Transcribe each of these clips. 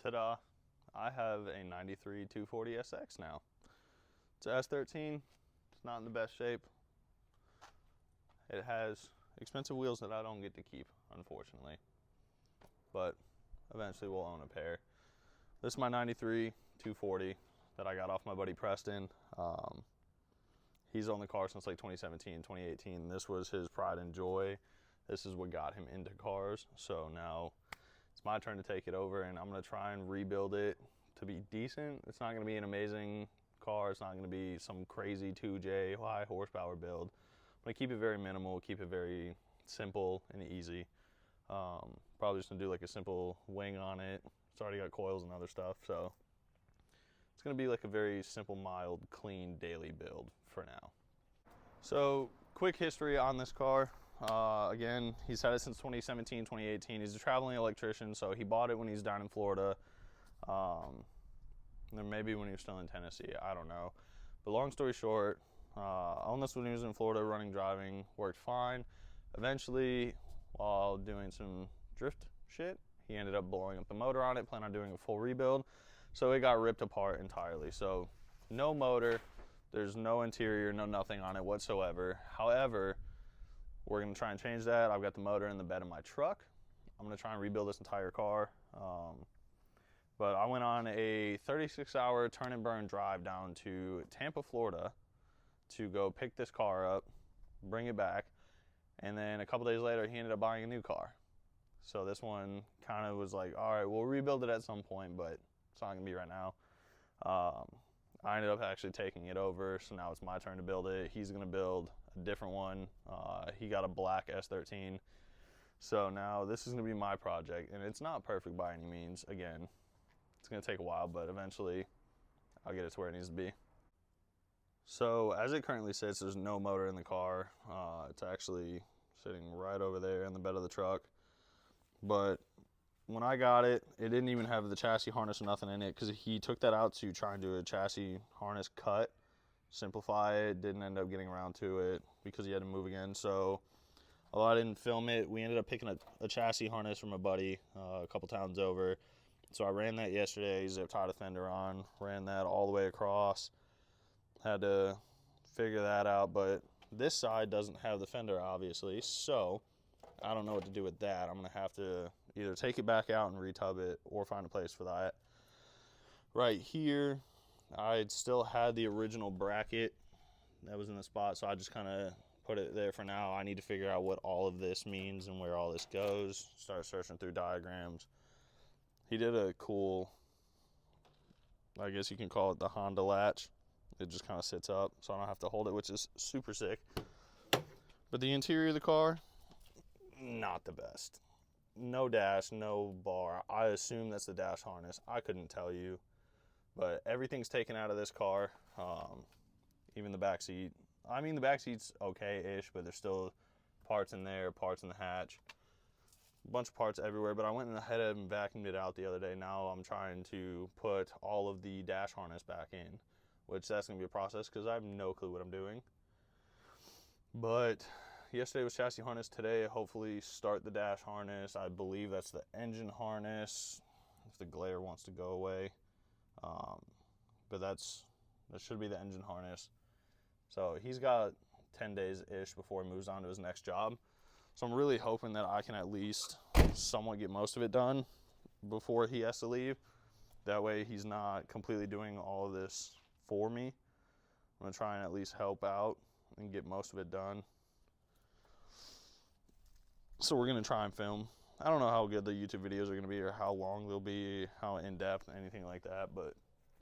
Ta-da! I have a 93 240 SX now. It's a S13. It's not in the best shape. It has expensive wheels that I don't get to keep, unfortunately. But eventually we'll own a pair. This is my 93 240 that I got off my buddy Preston. He's owned the car since like 2017, 2018. This was his pride and joy. This is what got him into cars. So now it's my turn to take it over, and I'm going to try and rebuild it to be decent. It's not going to be an amazing car. It's not going to be some crazy 2J high horsepower build. I'm going to keep it very minimal, keep it very simple and easy. Probably just going to do like a simple wing on it. It's already got coils and other stuff, so it's going to be like a very simple, mild, clean daily build for now. So quick history on this car. Again, he's had it since 2017, 2018. He's a traveling electrician, so he bought it when he's down in Florida. Then maybe when he was still in Tennessee, I don't know. But long story short, I owned this when he was in Florida, running, driving, worked fine. Eventually, while doing some drift shit, he ended up blowing up the motor on it, planned on doing a full rebuild. So it got ripped apart entirely. So no motor, there's no interior, no nothing on it whatsoever. However, we're going to try and change that. I've got the motor in the bed of my truck. I'm going to try and rebuild this entire car. But I went on a 36-hour turn and burn drive down to Tampa, Florida to go pick this car up, bring it back, and then a couple days later he ended up buying a new car. So this one kind of was like, all right, we'll rebuild it at some point, but it's not going to be right now. I ended up actually taking it over, so now it's my turn to build it. He's going to build a different one. He got a black S13. So now this is going to be my project, and it's not perfect by any means. Again, it's going to take a while, but eventually I'll get it to where it needs to be. So as it currently sits, there's no motor in the car. It's actually sitting right over there in the bed of the truck. But when I got it, it didn't even have the chassis harness or nothing in it, because he took that out to try and do a chassis harness cut, simplify it. Didn't end up getting around to it because he had to move again. So although I didn't film it, we ended up picking a chassis harness from a buddy a couple towns over. So I ran that yesterday, zip tied a fender on, ran that all the way across. Had to figure that out, but this side doesn't have the fender, obviously, so I don't know what to do with that. I'm going to have to either take it back out and retub it or find a place for that. Right here, I still had the original bracket that was in the spot, so I just kind of put it there for now. I need to figure out what all of this means and where all this goes. Start searching through diagrams. He did a cool, I guess you can call it the Honda latch. It just kind of sits up, so I don't have to hold it, which is super sick. But the interior of the car, not the best. No dash, no bar. I assume that's the dash harness. I couldn't tell you. But everything's taken out of this car, even the back seat. I mean, the back seat's okay-ish, but there's still parts in there, parts in the hatch. A bunch of parts everywhere, but I went ahead and vacuumed it out the other day. Now I'm trying to put all of the dash harness back in, which that's going to be a process because I have no clue what I'm doing. But yesterday was chassis harness. Today, hopefully start the dash harness. I believe that's the engine harness, if the glare wants to go away. But that should be the engine harness. So he's got 10 days-ish before he moves on to his next job. So I'm really hoping that I can at least somewhat get most of it done before he has to leave. That way he's not completely doing all of this for me. I'm going to try and at least help out and get most of it done. So we're going to try and film. I don't know how good the YouTube videos are going to be or how long they'll be, how in-depth, anything like that, but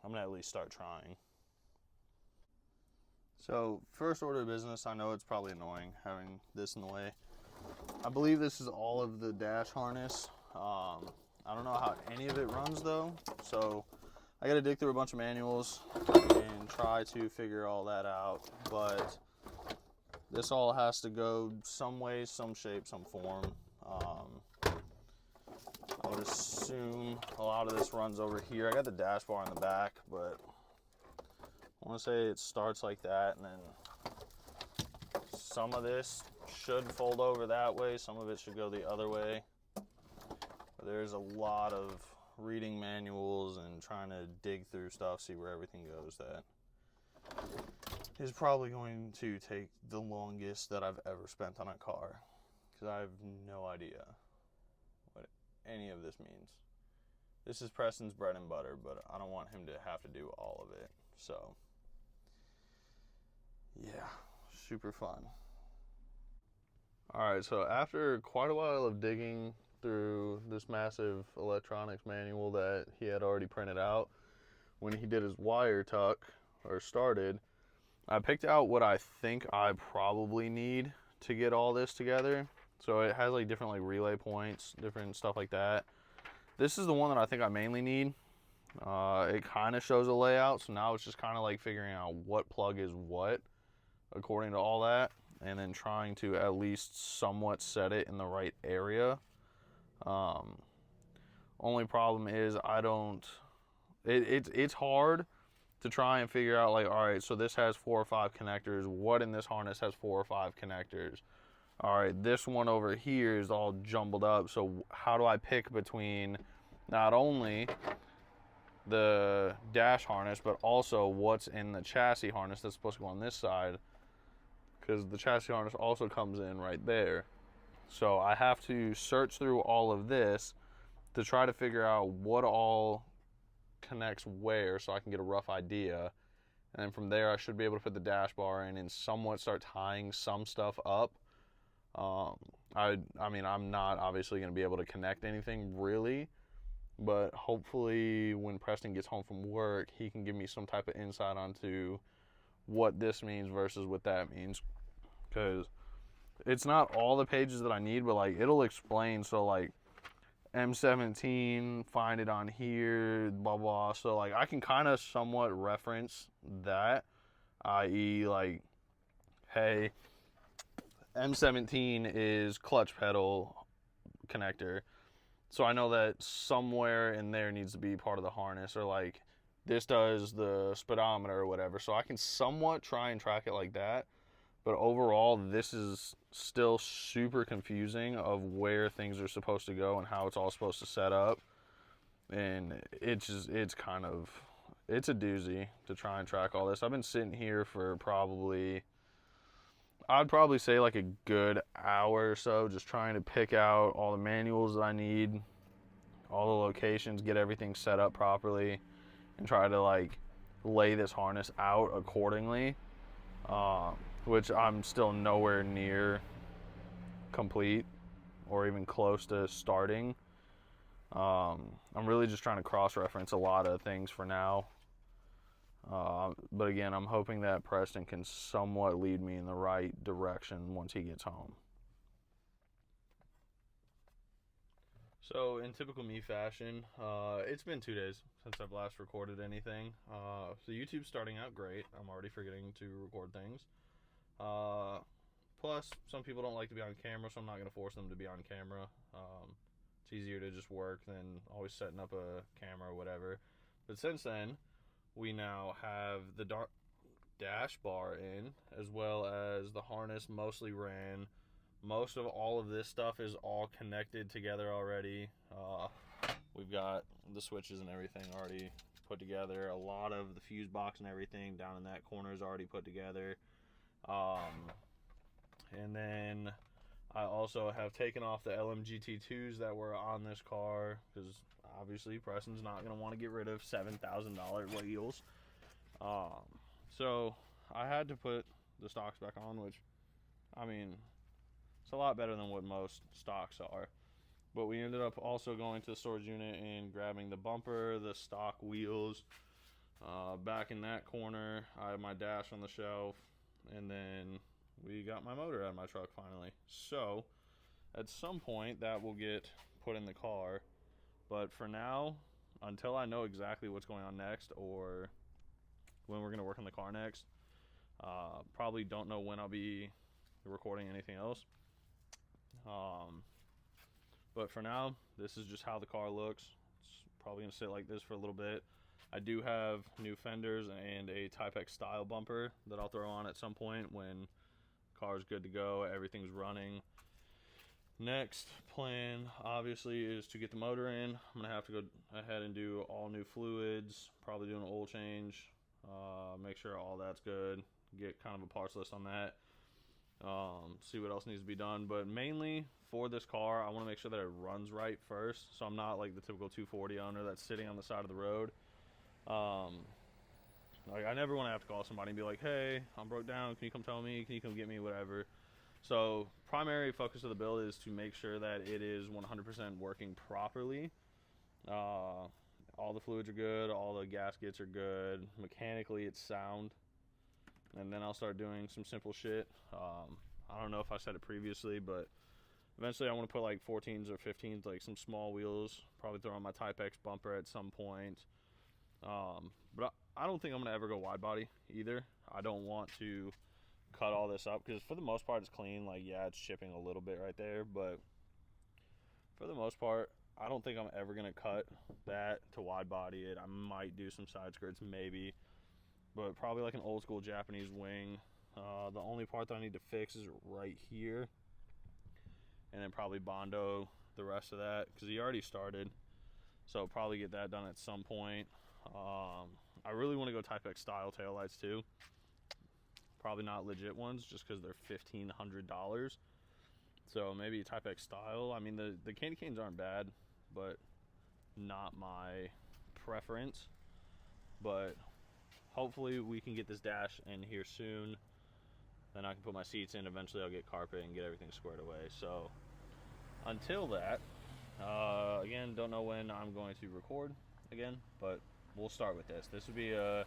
I'm going to at least start trying. So first order of business, I know it's probably annoying having this in the way. I believe this is all of the dash harness. I don't know how any of it runs though, so I got to dig through a bunch of manuals and try to figure all that out, but this all has to go some way, some shape, some form. I would assume a lot of this runs over here. I got the dash bar in the back, but I want to say it starts like that, and then some of this should fold over that way, some of it should go the other way. But there's a lot of reading manuals and trying to dig through stuff, see where everything goes, that is probably going to take the longest that I've ever spent on a car, because I have no idea what any of this means. This is Preston's bread and butter, but I don't want him to have to do all of it. So, yeah, super fun. Alright, so after quite a while of digging through this massive electronics manual that he had already printed out, when he did his wire tuck, or started, I picked out what I think I probably need to get all this together. So it has like different like relay points, different stuff like that. This is the one that I think I mainly need. It kind of shows a layout, so now it's just kind of like figuring out what plug is what according to all that, and then trying to at least somewhat set it in the right area. Only problem is it's hard to try and figure out, like, all right, so this has 4 or 5 connectors. What in this harness has 4 or 5 connectors? All right, this one over here is all jumbled up. So how do I pick between not only the dash harness, but also what's in the chassis harness that's supposed to go on this side? Because the chassis harness also comes in right there. So I have to search through all of this to try to figure out what all connects where, so I can get a rough idea. And then from there I should be able to put the dash bar in and somewhat start tying some stuff up. I mean, I'm not obviously going to be able to connect anything really, but hopefully when Preston gets home from work, he can give me some type of insight onto what this means versus what that means. Because it's not all the pages that I need, but like it'll explain. So like M17, find it on here, blah blah. So like I can kind of somewhat reference that, i.e. like, hey, M17 is clutch pedal connector, so I know that somewhere in there needs to be part of the harness, or like this does the speedometer or whatever, so I can somewhat try and track it like that. But overall, this is still super confusing of where things are supposed to go and how it's all supposed to set up, and it's a doozy to try and track all this. I've been sitting here for I'd probably say like a good hour or so, just trying to pick out all the manuals that I need, all the locations, get everything set up properly, and try to like lay this harness out accordingly, which I'm still nowhere near complete or even close to starting. I'm really just trying to cross-reference a lot of things for now. But again, I'm hoping that Preston can somewhat lead me in the right direction once he gets home. So in typical me fashion, it's been 2 days since I've last recorded anything. So YouTube's starting out great. I'm already forgetting to record things. Plus, some people don't like to be on camera, so I'm not going to force them to be on camera. It's easier to just work than always setting up a camera or whatever. But since then, we now have the dash bar in, as well as the harness mostly ran. Most of all of this stuff is all connected together already. We've got the switches and everything already put together. A lot of the fuse box and everything down in that corner is already put together. And then I also have taken off the LMGT2s that were on this car, because obviously Preston's not going to want to get rid of $7,000 wheels. So I had to put the stocks back on, which, I mean, it's a lot better than what most stocks are. But we ended up also going to the storage unit and grabbing the bumper, the stock wheels. Back in that corner, I have my dash on the shelf, and then we got my motor out of my truck finally. So at some point that will get put in the car. But for now, until I know exactly what's going on next or when we're going to work on the car next, probably don't know when I'll be recording anything else. But for now, this is just how the car looks. It's probably going to sit like this for a little bit. I do have new fenders and a Type X style bumper that I'll throw on at some point when the car's good to go, everything's running. Next plan, obviously, is to get the motor in. I'm gonna have to go ahead and do all new fluids, probably do an oil change, make sure all that's good, get kind of a parts list on that, see what else needs to be done. But mainly for this car, I want to make sure that it runs right first, so I'm not like the typical 240 owner that's sitting on the side of the road. Like, I never want to have to call somebody and be like, hey, I'm broke down, can you come tell me, can you come get me, whatever. So primary focus of the build is to make sure that it is 100% working properly. All the fluids are good, all the gaskets are good, mechanically it's sound, and then I'll start doing some simple shit. I don't know if I said it previously, but eventually I want to put like 14s or 15s, like some small wheels, probably throw on my Type X bumper at some point. But I don't think I'm going to ever go wide body either. I don't want to cut all this up because for the most part it's clean. Like, yeah, it's chipping a little bit right there, but for the most part I don't think I'm ever going to cut that to wide body it. I might do some side skirts maybe, but probably like an old school Japanese wing. The only part that I need to fix is right here, and then probably Bondo the rest of that because he already started, so probably get that done at some point. I really want to go Type X style taillights too. Probably not legit ones just because they're $1,500. So maybe Type X style. I mean, the candy canes aren't bad, but not my preference. But hopefully we can get this dash in here soon. Then I can put my seats in. Eventually I'll get carpet and get everything squared away. So until that, again, don't know when I'm going to record again, but we'll start with this. This would be a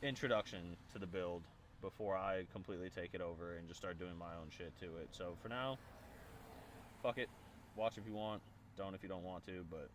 introduction to the build before I completely take it over and just start doing my own shit to it. So for now, fuck it. Watch if you want. Don't if you don't want to, but